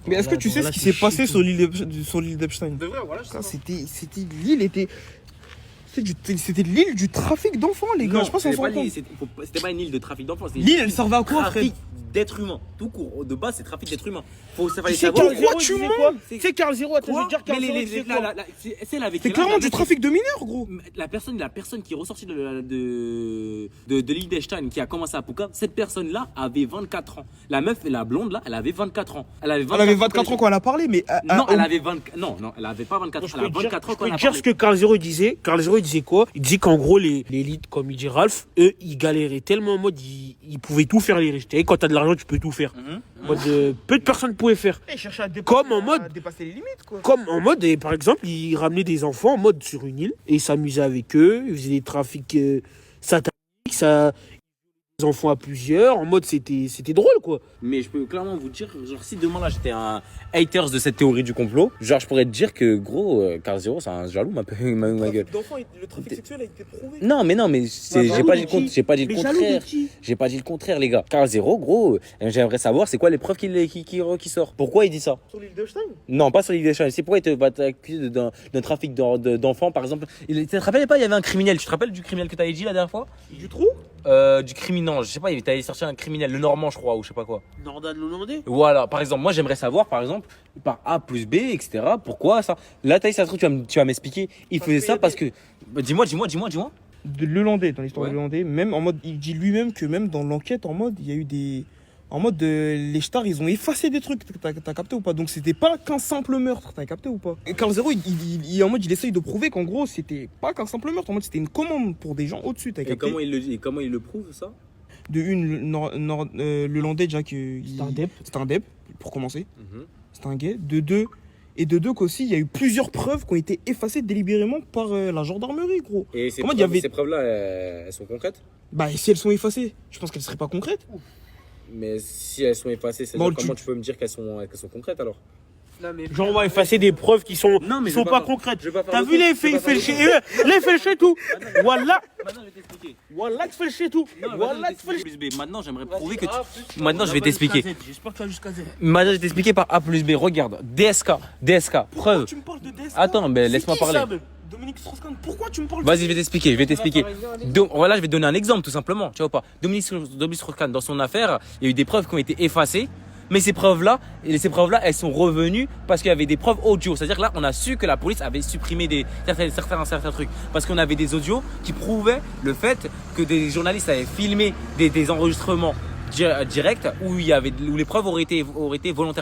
Mais est-ce que tu sais ce qui s'est passé sur l'île d'Epstein? De vrai, voilà. C'était l'île était. C'était l'île du trafic d'enfants, les gars. Non, je pense qu'on s'en rend compte. c'était pas une île de trafic d'enfants. L'île, elle servait à quoi, frère? Trafic d'êtres humains. Tout court. De base, c'est trafic d'êtres humains. Ça fallait Tu sais savoir. Carl Zero, tu mens? C'est Carl Zero, attends, je vais Quoi? te dire Carl Mais Zero, c'est quoi celle avec C'est clairement du trafic de mineurs, gros. la personne qui est ressortie de l'île d'Epstein, qui a commencé à Pouka, cette personne-là avait 24 ans. La meuf, la blonde là, elle avait 24 ans. Elle avait 24 ans quand elle a parlé, mais. Non, elle avait 20. Non, elle avait pas 24 ans. Elle a 24 ans quand elle a dire parlé. ce que Carl Zero disait. Carl Zero, il disait quoi? Il disait qu'en gros, l'élite, comme il dit Ralph, eux, ils galéraient tellement en mode, ils pouvaient tout faire, les riches. Tu sais, quand t'as de l'argent, tu peux tout faire. En mode, peu de personnes pouvaient faire. Ils cherchaient à Comme en mode. dépasser les limites, quoi. Comme en mode, et par exemple, ils ramenaient des enfants en mode sur une île et ils s'amusaient avec eux, ils faisaient des trafics sataniques, des enfants à plusieurs, en mode c'était drôle quoi. Mais je peux clairement vous dire, genre si demain là j'étais un haters de cette théorie du complot, genre je pourrais te dire que gros, Carl Zero c'est un jaloux ma gueule. Le trafic sexuel a été prouvé. Non mais j'ai pas dit le contraire. J'ai pas dit le contraire les gars. Carl Zero gros, j'aimerais savoir c'est quoi les preuves qui sort. Pourquoi il dit ça? Sur l'île d'Epstein? Non pas sur l'île d'Epstein. C'est pourquoi il te accusé d'un trafic d'enfants par exemple. Tu te rappelles pas il y avait un criminel. Tu te rappelles du criminel que t'avais dit la dernière fois? Du trou? Du criminel, je sais pas, il t'avait sorti un criminel, le Normand je crois ou je sais pas quoi. Nordan Lelandais. Voilà, par exemple, moi j'aimerais savoir, par exemple, par A plus B, etc. Pourquoi ça? Là, Thaïs, ça se trouve, tu vas m'expliquer. Il faisait ça parce que. Bah, dis-moi. De l'Hollandais, dans l'histoire Ouais. de l'Hollandais, même en mode, il dit lui-même que même dans l'enquête, en mode, il y a eu des. En mode, les stars, ils ont effacé des trucs, t'as capté ou pas? Donc c'était pas qu'un simple meurtre, t'as capté ou pas? Et Carl Zero, en mode, il essaye de prouver qu'en gros, c'était pas qu'un simple meurtre, en mode, c'était une commande pour des gens au-dessus, t'as Et capté? comment il le prouve ça? De une, le Hollandais, déjà, c'était un dep, pour commencer. C'était un gay. De deux qu'aussi, il y a eu plusieurs preuves qui ont été effacées délibérément par la gendarmerie, gros. Et ces Comment il y avait- preuves-là, elles sont concrètes? Bah, et si elles sont effacées, je pense qu'elles seraient pas concrètes. Mais si elles sont effacées, Bon, comment tu peux me dire qu'elles sont concrètes alors? Genre on va effacer des preuves qui sont, Non, mais qui sont je vais pas pas- concrètes. je vais pas faire T'as le vu coup, les je vais faits, pas il fait le faire chez les fait le chez tout. Voilà, Maintenant, je vais t'expliquer. voilà, tu fais le chez tout. Voilà, tu fais le plus B. Maintenant, j'aimerais prouver que tu. Maintenant, je vais t'expliquer. J'espère que tu vas jusqu'à Z. Maintenant, je vais t'expliquer par A plus B. Regarde, DSK, preuve. Tu me parles de DSK? Attends, mais C'est laisse-moi qui, parler. ça, même Dominique Strauss-Kahn, pourquoi tu me parles de Vas-y, je vais t'expliquer. Donc, voilà, je vais te donner un exemple, tout simplement. Tu vois ou pas? Dominique Strauss-Kahn, dans son affaire, il y a eu des preuves qui ont été effacées. Mais ces preuves-là, elles sont revenues parce qu'il y avait des preuves audio. C'est-à-dire que là, on a su que la police avait supprimé certains trucs. Parce qu'on avait des audios qui prouvaient le fait que des journalistes avaient filmé des enregistrements directs où les preuves auraient été volontairement